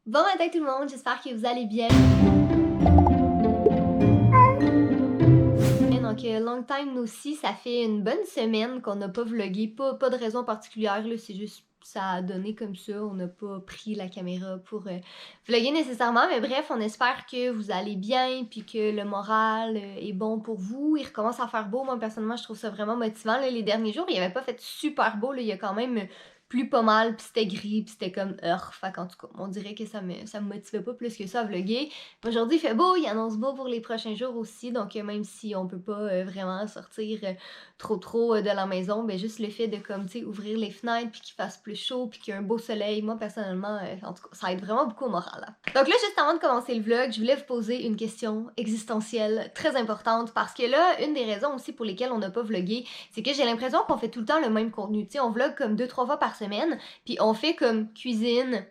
Bon matin tout le monde, j'espère que vous allez bien. Donc, long time no see, ça fait une bonne semaine qu'on n'a pas vlogué. Pas de raison particulière, là, c'est juste ça a donné comme ça. On n'a pas pris la caméra pour vlogger nécessairement. Mais bref, on espère que vous allez bien puis que le moral est bon pour vous. Il recommence à faire beau. Moi, personnellement, je trouve ça vraiment motivant. Là, les derniers jours, il avait pas fait super beau. Là, il y a quand même plus pas mal, puis c'était gris, puis c'était comme fait qu'en tout cas, on dirait que ça me motivait pas plus que ça à vlogger. Aujourd'hui, il fait beau, il annonce beau pour les prochains jours aussi, donc même si on peut pas vraiment sortir trop de la maison, ben juste le fait de comme, tu sais, ouvrir les fenêtres, puis qu'il fasse plus chaud, puis qu'il y a un beau soleil, moi personnellement, en tout cas, ça aide vraiment beaucoup au moral. Là. Donc là, juste avant de commencer le vlog, je voulais vous poser une question existentielle très importante, parce que là, une des raisons aussi pour lesquelles on n'a pas vlogué, c'est que j'ai l'impression qu'on fait tout le temps le même contenu. Tu sais, on vlog comme 2-3 fois par semaine, puis on fait comme cuisine,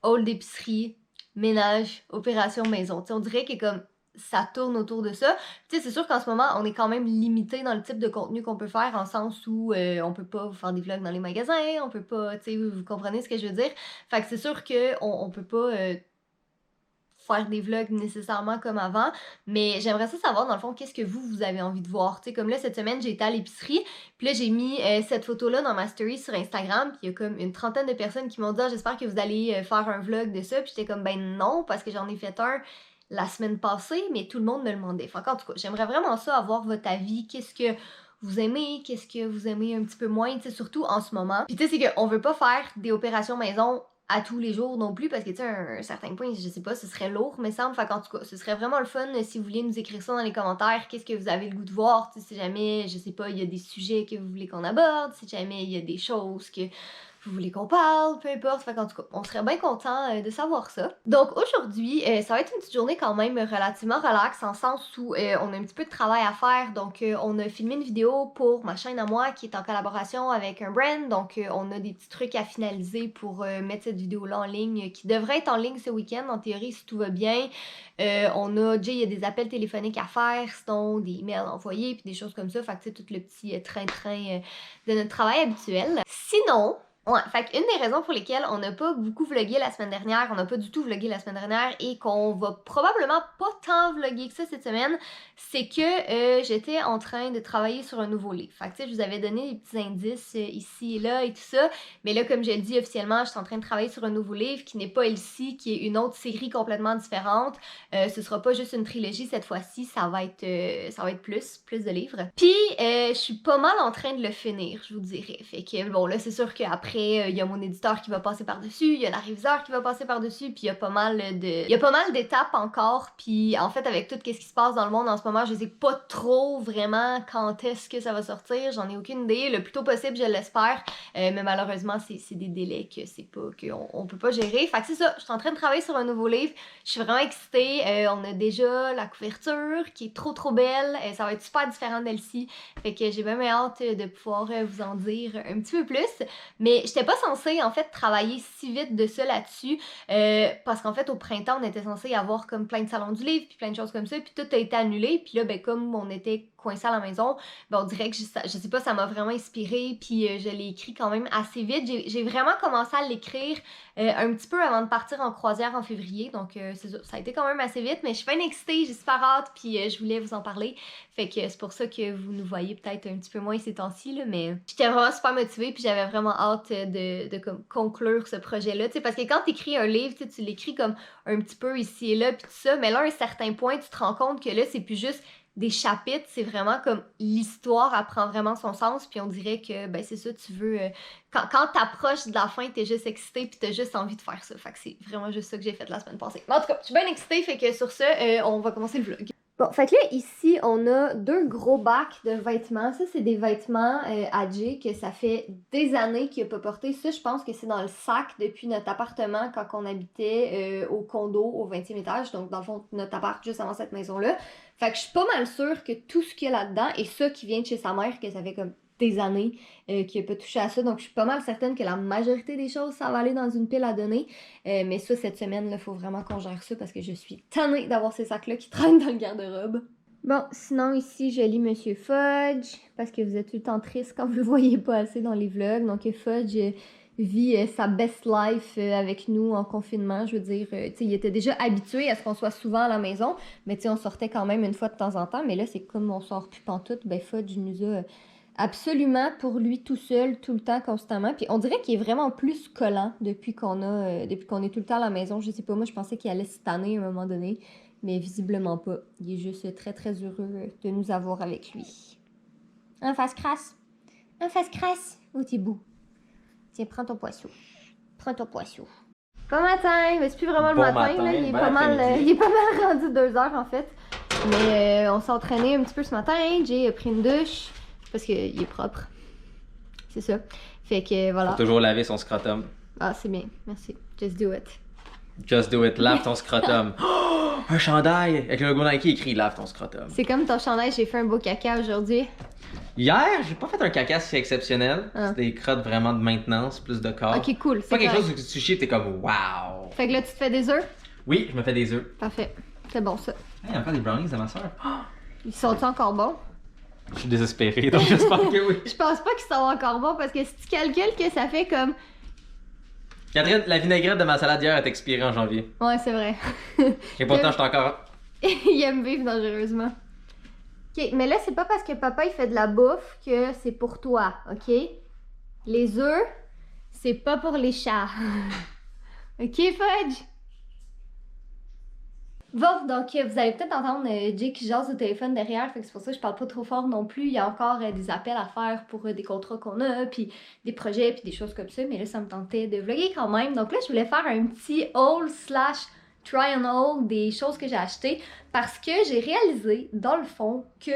haul d'épicerie, ménage, opération maison. Tu sais, on dirait que comme ça tourne autour de ça. Tu sais, c'est sûr qu'en ce moment, on est quand même limité dans le type de contenu qu'on peut faire, en sens où on peut pas faire des vlogs dans les magasins, on peut pas, tu sais, vous comprenez ce que je veux dire? Fait que c'est sûr qu'on peut pas faire des vlogs nécessairement comme avant, mais j'aimerais ça savoir dans le fond qu'est-ce que vous avez envie de voir. Tu sais, comme là cette semaine j'ai été à l'épicerie, puis là j'ai mis cette photo-là dans ma story sur Instagram, puis il y a comme une trentaine de personnes qui m'ont dit j'espère que vous allez faire un vlog de ça, puis j'étais comme ben non parce que j'en ai fait un la semaine passée, mais tout le monde me le demandait. Fait en tout cas, j'aimerais vraiment ça avoir votre avis, qu'est-ce que vous aimez, qu'est-ce que vous aimez un petit peu moins, tu sais, surtout en ce moment. Puis tu sais, c'est qu'on veut pas faire des opérations maison à tous les jours non plus, parce que tu sais, à un certain point, je sais pas, ce serait lourd, me semble. Fait qu'en tout cas, ce serait vraiment le fun si vous vouliez nous écrire ça dans les commentaires, qu'est-ce que vous avez le goût de voir, tu sais, si jamais, je sais pas, il y a des sujets que vous voulez qu'on aborde, si jamais il y a des choses que vous voulez qu'on parle, peu importe. Fait qu'en tout cas, on serait bien content de savoir ça. Donc aujourd'hui, ça va être une petite journée quand même relativement relax, en sens où on a un petit peu de travail à faire. Donc on a filmé une vidéo pour ma chaîne à moi qui est en collaboration avec un brand. Donc on a des petits trucs à finaliser pour mettre cette vidéo-là en ligne, qui devrait être en ligne ce week-end, en théorie, si tout va bien. On a déjà, il y a des appels téléphoniques à faire, sinon des emails envoyés, puis des choses comme ça. Fait que tu sais, tout le petit train-train de notre travail habituel. Sinon, ouais, fait qu'une des raisons pour lesquelles on n'a pas beaucoup vlogué la semaine dernière, on n'a pas du tout vlogué la semaine dernière et qu'on va probablement pas tant vloguer que ça cette semaine, c'est que j'étais en train de travailler sur un nouveau livre. Fait que tu sais, je vous avais donné des petits indices ici et là et tout ça, mais là, comme je le dis officiellement, je suis en train de travailler sur un nouveau livre qui n'est pas ici, qui est une autre série complètement différente. Ce sera pas juste une trilogie cette fois-ci, ça va être plus de livres. Puis, je suis pas mal en train de le finir, je vous dirais. Fait que bon, là, c'est sûr qu'après, il y a mon éditeur qui va passer par-dessus, il y a la réviseur qui va passer par-dessus, puis il y a pas mal d'étapes encore. Puis en fait, avec tout ce qui se passe dans le monde en ce moment, je sais pas trop vraiment quand est-ce que ça va sortir. J'en ai aucune idée. Le plus tôt possible, je l'espère. Mais malheureusement, c'est des délais qu'on peut pas gérer. Fait que c'est ça. Je suis en train de travailler sur un nouveau livre. Je suis vraiment excitée. On a déjà la couverture qui est trop belle. Ça va être super différent d'elle-ci. Fait que j'ai même hâte de pouvoir vous en dire un petit peu plus. Mais j'étais pas censée en fait travailler si vite de ça là-dessus. Parce qu'en fait, au printemps, on était censé avoir comme plein de salons du livre, puis plein de choses comme ça. Puis tout a été annulé. Puis là, ben comme on était coincé à la maison, ben on dirait que je sais pas, ça m'a vraiment inspirée. Puis je l'ai écrit quand même assez vite. J'ai vraiment commencé à l'écrire un petit peu avant de partir en croisière en février. Donc ça a été quand même assez vite, mais je suis bien excitée, j'ai super hâte, puis je voulais vous en parler. Fait que c'est pour ça que vous nous voyez peut-être un petit peu moins ces temps-ci, là, mais j'étais vraiment super motivée, puis j'avais vraiment hâte de comme, conclure ce projet-là. Parce que quand t'écris un livre, tu l'écris comme un petit peu ici et là, puis tout ça, mais là, à un certain point, tu te rends compte que là, c'est plus juste des chapitres, c'est vraiment comme l'histoire apprend vraiment son sens, puis on dirait que ben c'est ça, tu veux quand t'approches de la fin, t'es juste excité puis t'as juste envie de faire ça. Fait que c'est vraiment juste ça que j'ai fait la semaine passée. Mais en tout cas, je suis bien excitée, fait que sur ce, on va commencer le vlog. Bon, fait que là, ici, on a deux gros bacs de vêtements. Ça, c'est des vêtements à Jay que ça fait des années qu'il n'a pas porté. Ça, je pense que c'est dans le sac depuis notre appartement quand on habitait au condo au 20e étage. Donc, dans le fond, notre appart juste avant cette maison-là. Fait que je suis pas mal sûre que tout ce qu'il y a là-dedans est ça qui vient de chez sa mère, que ça fait comme des années qu'il n'a pas touché à ça. Donc, je suis pas mal certaine que la majorité des choses, ça va aller dans une pile à donner. Mais ça, cette semaine, il faut vraiment qu'on gère ça parce que je suis tannée d'avoir ces sacs-là qui traînent dans le garde-robe. Bon, sinon, ici, je lis Monsieur Fudge parce que vous êtes tout le temps triste quand vous le voyez pas assez dans les vlogs. Donc, Fudge, vit sa best life avec nous en confinement. Je veux dire, tu sais, il était déjà habitué à ce qu'on soit souvent à la maison, mais tu sais, on sortait quand même une fois de temps en temps. Mais là, c'est comme on sort plus pantoute, ben Fudge nous a absolument pour lui tout seul, tout le temps, constamment. Puis on dirait qu'il est vraiment plus collant depuis qu'on est tout le temps à la maison. Je sais pas, moi, je pensais qu'il allait se tanner à un moment donné, mais visiblement pas. Il est juste très, très heureux de nous avoir avec lui. Un face crasse. Un face crasse. Oh, t'es beau. Tiens, prends ton poisson. Prends ton poisson. Bon matin! Mais c'est plus vraiment le Bon matin, matin, là. Il est, bon pas mal, après-midi. il est pas mal rendu 2 heures, en fait. Mais on s'est entraîné un petit peu ce matin. Jay a pris une douche parce qu'il est propre. C'est ça. Fait que voilà. Faut toujours laver son scrotum. Ah, c'est bien. Merci. Just do it. Just do it, lave ton scrotum. Oh, un chandail avec le logo Nike écrit lave ton scrotum. C'est comme ton chandail, j'ai fait un beau caca aujourd'hui. Hier, j'ai pas fait un caca si exceptionnel. Ah. C'est des crottes vraiment de maintenance, plus de corps. Ok, cool. C'est pas quelque correct. chose que tu chies, t'es comme wow. Fait que là, tu te fais des œufs? Oui, je me fais des œufs. Parfait. C'est bon, ça. Hey, il y a encore des brownies de ma soeur. Ils sont encore bons? Je suis désespéré, donc j'espère que oui. Je pense pas qu'ils sont encore bons parce que si tu calcules que ça fait comme. Catherine, la vinaigrette de ma salade hier est expirée en janvier. Ouais, c'est vrai. Et pourtant, je suis encore. Il aime vivre dangereusement. Ok, mais là, c'est pas parce que papa il fait de la bouffe que c'est pour toi, ok? Les œufs, c'est pas pour les chats. Ok, Fudge? Bon, donc vous allez peut-être entendre Jay qui jase au téléphone derrière, fait que c'est pour ça que je parle pas trop fort non plus. Il y a encore des appels à faire pour des contrats qu'on a, puis des projets, puis des choses comme ça. Mais là, ça me tentait de vlogger quand même. Donc là, je voulais faire un petit haul slash try and haul des choses que j'ai achetées parce que j'ai réalisé, dans le fond, que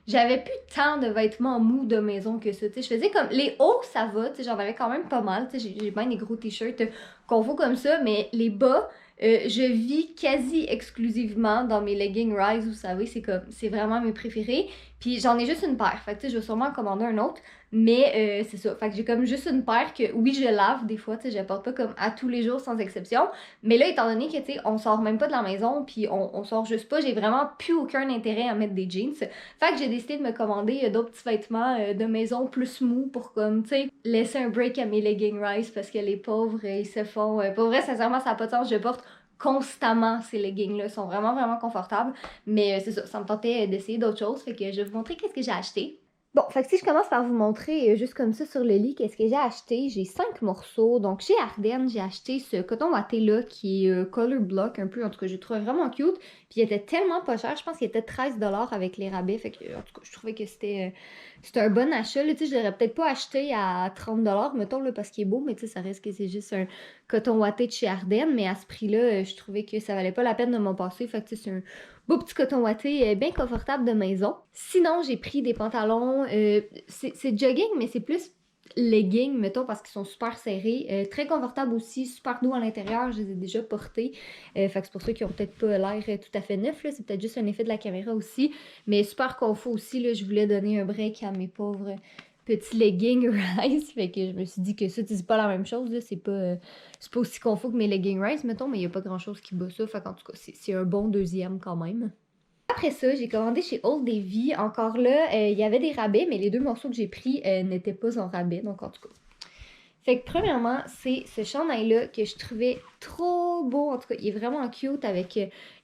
j'avais plus tant de vêtements mous de maison que ça. T'sais, je faisais comme les hauts, ça va, j'en avais quand même pas mal. J'ai bien des gros t-shirts qu'on vaut comme ça, mais les bas, je vis quasi exclusivement dans mes leggings Rise, vous savez, c'est vraiment mes préférés. Puis j'en ai juste une paire. Fait que tu sais, je vais sûrement en commander un autre. Mais c'est ça. Fait que j'ai comme juste une paire que oui, je lave des fois, tu sais, je porte pas comme à tous les jours sans exception. Mais là, étant donné que tu sais, on sort même pas de la maison, puis on sort juste pas, j'ai vraiment plus aucun intérêt à mettre des jeans. Fait que j'ai décidé de me commander d'autres petits vêtements de maison plus mous pour comme, tu sais, laisser un break à mes leggings Rise parce que les pauvres, ils se font. Pour vrai, sincèrement, ça n'a pas de sens. Je porte constamment ces leggings-là. Ils sont vraiment, vraiment confortables. Mais c'est ça, ça me tentait d'essayer d'autres choses. Fait que je vais vous montrer qu'est-ce que j'ai acheté. Bon, fait que si je commence par vous montrer juste comme ça sur le lit qu'est-ce que j'ai acheté, j'ai 5 morceaux. Donc chez Ardennes, j'ai acheté ce coton watté là qui est color block un peu, en tout cas, je le trouve vraiment cute. Puis il était tellement pas cher, je pense qu'il était 13$ avec les rabais. Fait que, en tout cas, je trouvais que c'était un bon achat. Là, tu sais, je l'aurais peut-être pas acheté à 30$, mettons, là, parce qu'il est beau, mais tu sais, ça reste que c'est juste un coton watté de chez Ardennes. Mais à ce prix-là, je trouvais que ça valait pas la peine de m'en passer. Fait que tu sais, c'est un beau petit coton watté bien confortable de maison. Sinon, j'ai pris des pantalons, c'est jogging, mais c'est plus leggings, mettons, parce qu'ils sont super serrés. Très confortables aussi, super doux à l'intérieur, je les ai déjà portés. Fait que c'est pour ça qu'ils ont peut-être pas l'air tout à fait neufs, là. C'est peut-être juste un effet de la caméra aussi. Mais super confort aussi, là. Je voulais donner un break à mes pauvres petits leggings Rise. Fait que je me suis dit que ça, c'est pas la même chose, là. C'est pas aussi confort que mes leggings Rise, mettons, mais il y a pas grand-chose qui bat ça. Fait qu'en tout cas, c'est un bon deuxième quand même. Après ça, j'ai commandé chez Old Navy. Encore là, il y avait des rabais, mais les 2 morceaux que j'ai pris n'étaient pas en rabais, donc en tout cas. Fait que premièrement, c'est ce chandail-là que je trouvais trop beau. En tout cas, il est vraiment cute avec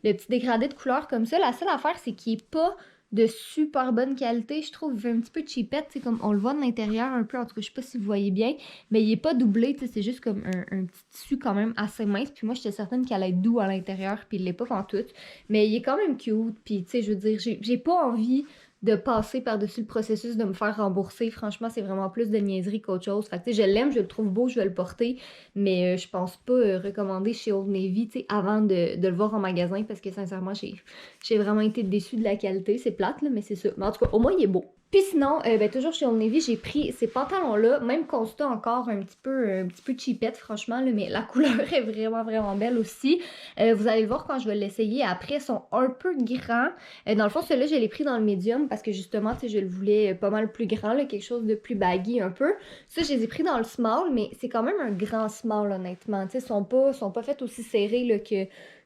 le petit dégradé de couleur comme ça. La seule affaire, c'est qu'il est pas de super bonne qualité. Je trouve un petit peu cheapette, tu sais, comme on le voit de l'intérieur un peu. En tout cas, je sais pas si vous voyez bien, mais il est pas doublé, tu sais, c'est juste comme un petit tissu quand même assez mince. Puis moi, j'étais certaine qu'il allait être doux à l'intérieur, puis il l'est pas pantoute. Mais il est quand même cute, puis tu sais, je veux dire, j'ai pas envie de passer par-dessus le processus de me faire rembourser. Franchement, c'est vraiment plus de niaiserie qu'autre chose. Fait que tu sais, je l'aime, je le trouve beau, je vais le porter, mais je pense pas recommander chez Old Navy, tu sais, avant de le voir en magasin, parce que sincèrement, j'ai vraiment été déçue de la qualité. C'est plate, là, mais c'est ça. Mais en tout cas, au moins, il est beau. Puis sinon, toujours chez Old Navy, j'ai pris ces pantalons-là, même constat encore un petit peu cheapette, franchement, là, mais la couleur est vraiment, vraiment belle aussi. Vous allez le voir quand je vais l'essayer. Après, ils sont un peu grands. Dans le fond, celui-là, je l'ai pris dans le médium parce que justement, tu sais, je le voulais pas mal plus grand, là, quelque chose de plus baggy un peu. Ça, je les ai pris dans le small, mais c'est quand même un grand small, honnêtement. Tu sais, ils sont pas faits aussi serrés là,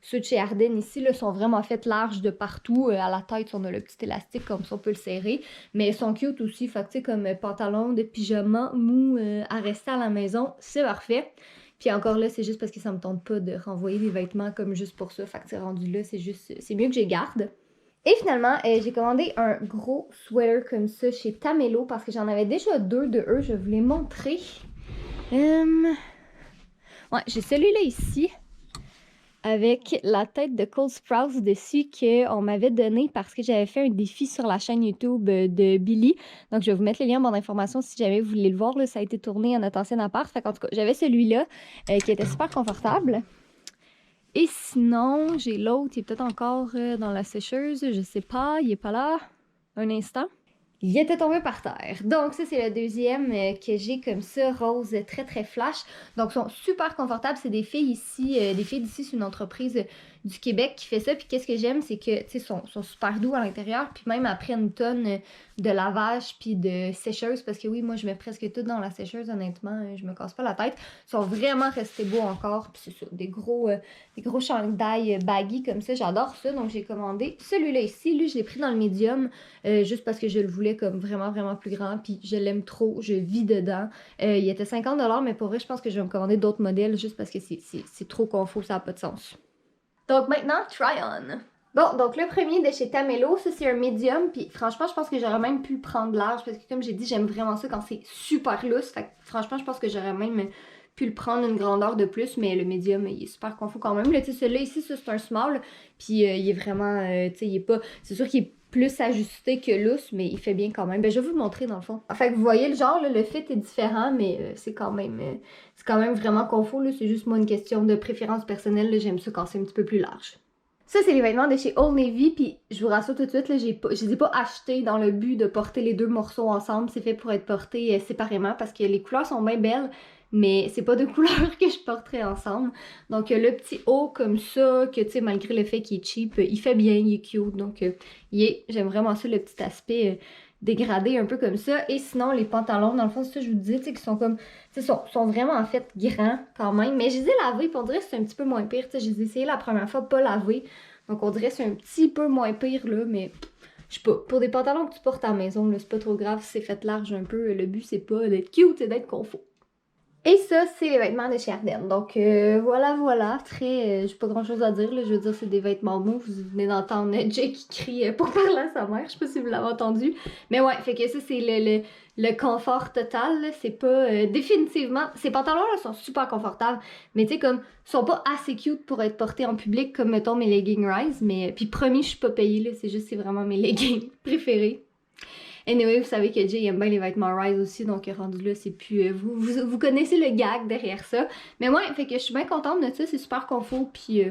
Ceux de chez Ardennes ici là, sont vraiment faits larges de partout. À la tête, on a le petit élastique, comme ça on peut le serrer. Mais ils sont cute aussi, fait que tu sais, comme pantalon de pyjama mou à rester à la maison, c'est parfait. Puis encore là, c'est juste parce que ça me tente pas de renvoyer des vêtements comme juste pour ça. Fait que c'est rendu là, c'est mieux que je les garde. Et finalement, j'ai commandé un gros sweater comme ça chez Tamelo parce que j'en avais déjà 2 de eux. Je vais vous les montrer. Ouais, j'ai celui-là ici avec la tête de Cole Sprouse dessus qu'on m'avait donné parce que j'avais fait un défi sur la chaîne YouTube de Billy. Donc, je vais vous mettre le lien en barre d'informations si jamais vous voulez le voir. Là, ça a été tourné à notre ancien appart. Fait qu'en tout cas, j'avais celui-là qui était super confortable. Et sinon, j'ai l'autre, il est peut-être encore dans la sécheuse, je sais pas, il est pas là. Un instant. Il était tombé par terre. Donc ça, c'est le deuxième que j'ai comme ça, rose très très flash. Donc ils sont super confortables. C'est des filles ici, d'ici, c'est une entreprise du Québec qui fait ça. Puis qu'est-ce que j'aime, c'est que, tu sais, sont super doux à l'intérieur. Puis même après une tonne de lavage puis de sécheuse, parce que oui, moi je mets presque tout dans la sécheuse, honnêtement, je me casse pas la tête. Ils sont vraiment restés beaux encore. Puis c'est ça, des gros chandails baggy comme ça. J'adore ça. Donc j'ai commandé celui-là ici. Lui, je l'ai pris dans le medium juste parce que je le voulais comme vraiment, vraiment plus grand. Puis je l'aime trop. Je vis dedans. Il était 50$, mais pour vrai, je pense que je vais me commander d'autres modèles juste parce que c'est trop confort. Ça n'a pas de sens. Donc maintenant, try on. Bon, donc le premier de chez Tamelo, ça c'est un medium, puis franchement, je pense que j'aurais même pu le prendre large, parce que comme j'ai dit, j'aime vraiment ça quand c'est super lousse, fait que franchement, je pense que j'aurais même pu le prendre une grandeur de plus, mais le medium, il est super confort quand même. Là, tu sais, celui-là ici, ça c'est un small, puis il est vraiment, tu sais, il est pas, c'est sûr qu'il est plus ajusté que lousse, mais il fait bien quand même. Ben, je vais vous le montrer dans le fond. Fait que vous voyez le genre, là, le fit est différent, mais c'est quand même vraiment confort, là. C'est juste moi une question de préférence personnelle, là. J'aime ça quand c'est un petit peu plus large. Ça, c'est les vêtements de chez Old Navy, puis je vous rassure tout de suite, là, je les ai pas achetés dans le but de porter les deux morceaux ensemble. C'est fait pour être porté séparément parce que les couleurs sont bien belles, mais c'est pas de couleurs que je porterai ensemble. Donc, le petit haut comme ça, que tu sais, malgré le fait qu'il est cheap, il fait bien, il est cute. Donc, j'aime vraiment ça, le petit aspect dégradé un peu comme ça. Et sinon, les pantalons, dans le fond, c'est ça que je vous disais, tu sais, qui sont comme, tu sais, sont vraiment en fait grands quand même. Mais je les ai lavés, puis on dirait que c'est un petit peu moins pire. Tu sais, je les ai essayés la première fois, pas lavés. Donc, on dirait que c'est un petit peu moins pire, là, mais je sais pas. Pour des pantalons que tu portes à la maison, là, c'est pas trop grave si c'est fait large un peu. Le but, c'est pas d'être cute, c'est d'être confort. Et ça, c'est les vêtements de chez Ardennes. Donc, voilà. Très, j'ai pas grand chose à dire, là. Je veux dire, c'est des vêtements mous. Vous venez d'entendre Jay qui crie pour parler à sa mère. Je sais pas si vous l'avez entendu. Mais ouais, fait que ça, c'est le confort total, là. C'est pas, définitivement, ces pantalons-là sont super confortables. Mais tu sais, comme, sont pas assez cute pour être portés en public, comme, mettons, mes leggings Rise. Mais, puis promis, je suis pas payée, là. C'est vraiment mes leggings préférés. Anyway, vous savez que Jay aime bien les vêtements Rise aussi, donc rendu là, c'est plus... vous connaissez le gag derrière ça. Mais ouais, fait que je suis bien contente de ça, c'est super confort, puis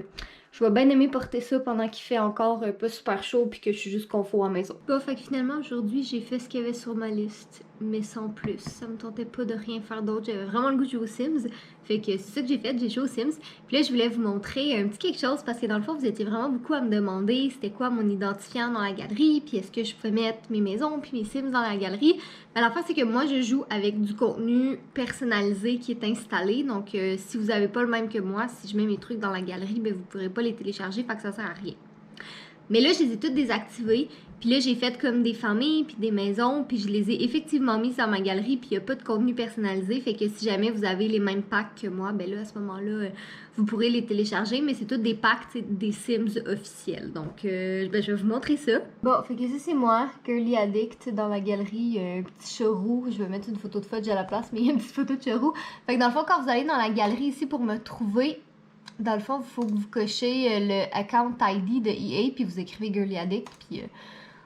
je vais bien aimer porter ça pendant qu'il fait encore pas super chaud, puis que je suis juste confort à la maison. Bon, fait que finalement, aujourd'hui, j'ai fait ce qu'il y avait sur ma liste, mais sans plus. Ça me tentait pas de rien faire d'autre, j'avais vraiment le goût de jouer aux Sims. Fait que c'est ça que j'ai fait, j'ai joué aux Sims. Puis là, je voulais vous montrer un petit quelque chose parce que dans le fond, vous étiez vraiment beaucoup à me demander c'était quoi mon identifiant dans la galerie, puis est-ce que je pouvais mettre mes maisons puis mes Sims dans la galerie. Mais la fin, c'est que moi, je joue avec du contenu personnalisé qui est installé. Donc, si vous n'avez pas le même que moi, si je mets mes trucs dans la galerie, ben, vous ne pourrez pas les télécharger, fait que ça sert à rien. Mais là, je les ai toutes désactivées. Puis là, j'ai fait comme des familles, puis des maisons, puis je les ai effectivement mises dans ma galerie, puis il n'y a pas de contenu personnalisé. Fait que si jamais vous avez les mêmes packs que moi, ben là, à ce moment-là, vous pourrez les télécharger. Mais c'est tous des packs, des Sims officiels. Donc, ben, je vais vous montrer ça. Bon, fait que ça, c'est moi, Girly Addict, dans la galerie. Un petit chat roux. Je vais mettre une photo de Fudge à la place, mais il y a une petite photo de chat roux. Fait que dans le fond, quand vous allez dans la galerie ici pour me trouver, dans le fond, il faut que vous cochez le account ID de EA, puis vous écrivez Girly Addict, puis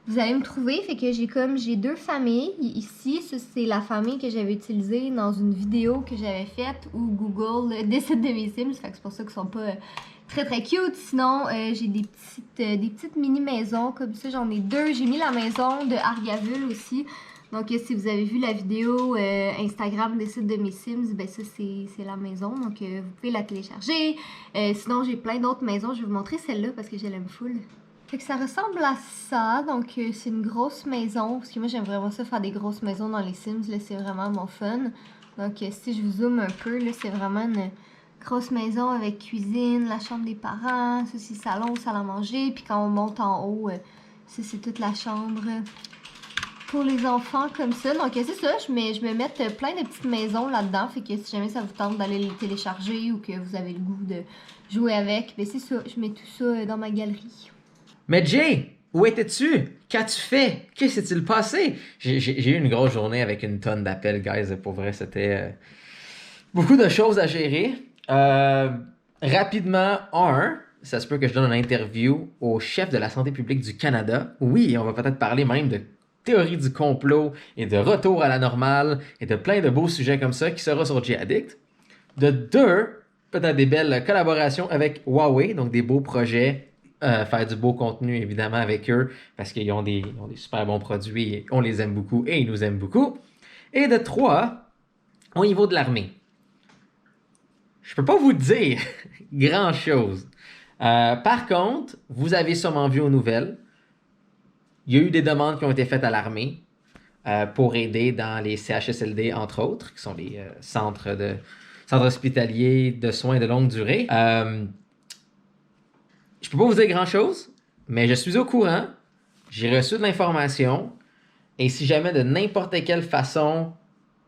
vous allez me trouver. Fait que j'ai deux familles ici. Ça, c'est la famille que j'avais utilisée dans une vidéo que j'avais faite où Google décide de mes Sims. Fait que c'est pour ça qu'ils sont pas très très cute. Sinon, j'ai des petites mini maisons comme ça. J'en ai deux. J'ai mis la maison de Argavul aussi. Donc, si vous avez vu la vidéo Instagram des sites de mes Sims, ben ça, c'est la maison. Donc, vous pouvez la télécharger. Sinon, j'ai plein d'autres maisons. Je vais vous montrer celle-là parce que je l'aime full. Fait que ça ressemble à ça. Donc, c'est une grosse maison. Parce que moi, j'aime vraiment ça, faire des grosses maisons dans les Sims. Là, c'est vraiment mon fun. Donc, si je vous zoome un peu, là, c'est vraiment Grosse maison avec cuisine, la chambre des parents, ça c'est salon, salle à manger, puis quand on monte en haut, ça c'est toute la chambre pour les enfants comme ça. Donc c'est ça, je me mets plein de petites maisons là-dedans, fait que si jamais ça vous tente d'aller les télécharger ou que vous avez le goût de jouer avec, ben c'est ça, je mets tout ça dans ma galerie. Mais Jay, où étais-tu? Qu'as-tu fait? Qu'est-ce qui s'est-il passé? J'ai eu une grosse journée avec une tonne d'appels, guys. Pour vrai, c'était beaucoup de choses à gérer. Rapidement, ça se peut que je donne une interview au chef de la santé publique du Canada. Oui, on va peut-être parler même de théorie du complot et de retour à la normale et de plein de beaux sujets comme ça qui sera sur Jay Addict. De deux, peut-être des belles collaborations avec Huawei, donc des beaux projets. Faire du beau contenu évidemment avec eux parce qu'ils ont des super bons produits et on les aime beaucoup et ils nous aiment beaucoup. Et de trois, au niveau de l'armée. Je peux pas vous dire grand chose. Par contre, vous avez sûrement vu aux nouvelles, il y a eu des demandes qui ont été faites à l'armée pour aider dans les CHSLD entre autres, qui sont les centres hospitaliers de soins de longue durée. Je peux pas vous dire grand-chose, mais je suis au courant, j'ai reçu de l'information, et si jamais de n'importe quelle façon,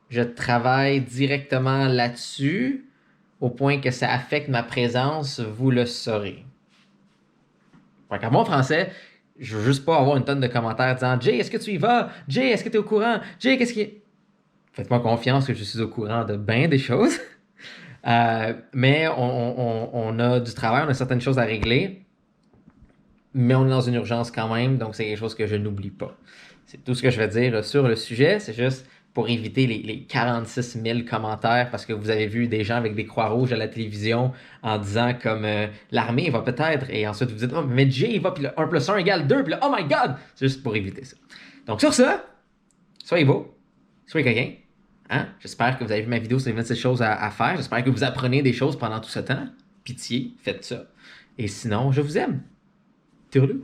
je travaille directement là-dessus, au point que ça affecte ma présence, vous le saurez. Fait qu'en bon français, je veux juste pas avoir une tonne de commentaires disant « Jay, est-ce que tu y vas? Jay, est-ce que tu es au courant? Jay, qu'est-ce qui est... » Faites-moi confiance que je suis au courant de bien des choses. Mais on a du travail, on a certaines choses à régler. Mais on est dans une urgence quand même, donc c'est quelque chose que je n'oublie pas. C'est tout ce que je vais dire sur le sujet. C'est juste pour éviter les 46 000 commentaires, parce que vous avez vu des gens avec des croix rouges à la télévision en disant comme l'armée va peut-être, et ensuite vous dites oh, mais Jay il va, puis le 1 plus 1 égale 2, puis là, oh my god! C'est juste pour éviter ça. Donc sur ça, soyez beau, soyez quelqu'un. Hein? J'espère que vous avez vu ma vidéo sur les 26 choses à faire. J'espère que vous apprenez des choses pendant tout ce temps. Pitié, faites ça. Et sinon, je vous aime. Toodaloo.